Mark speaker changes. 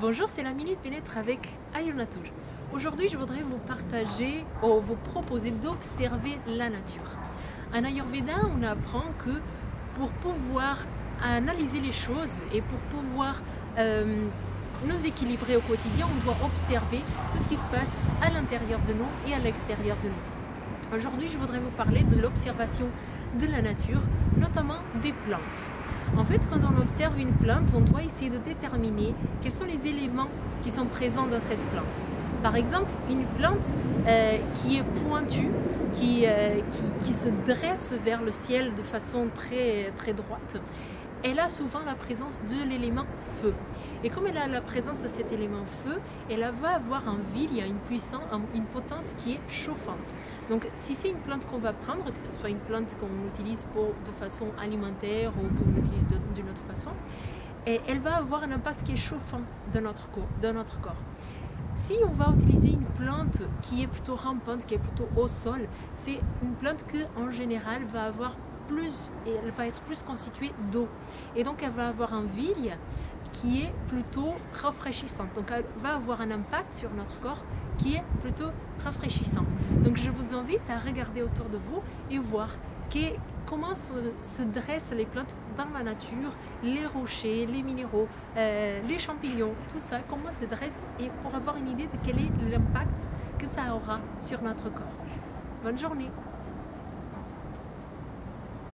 Speaker 1: Bonjour, c'est la Minute Bien-être avec Ayonatouj. Aujourd'hui, je voudrais vous partager ou vous proposer d'observer la nature. En Ayurveda, on apprend que pour pouvoir analyser les choses et pour pouvoir nous équilibrer au quotidien, on doit observer tout ce qui se passe à l'intérieur de nous et à l'extérieur de nous. Aujourd'hui, je voudrais vous parler de l'observation de la nature, notamment des plantes. En fait, quand on observe une plante, on doit essayer de déterminer quels sont les éléments qui sont présents dans cette plante. Par exemple, une plante qui est pointue, qui se dresse vers le ciel de façon très droite, elle a souvent la présence de l'élément feu. Et comme elle a la présence de cet élément feu, elle va avoir un vide, il y a une potence qui est chauffante. Donc si c'est une plante qu'on va prendre, que ce soit une plante qu'on utilise de façon alimentaire ou qu'on utilise d'une autre façon, elle va avoir un impact qui est chauffant dans notre corps. Si on va utiliser une plante qui est plutôt rampante, qui est plutôt au sol, c'est une plante qui en général va avoir elle va être plus constituée d'eau. Et donc elle va avoir un ville qui est plutôt rafraîchissante. Donc elle va avoir un impact sur notre corps qui est plutôt rafraîchissant. Donc je vous invite à regarder autour de vous et voir comment se dressent les plantes dans la nature, les rochers, les minéraux, les champignons, tout ça, comment se dresse et pour avoir une idée de quel est l'impact que ça aura sur notre corps. Bonne journée!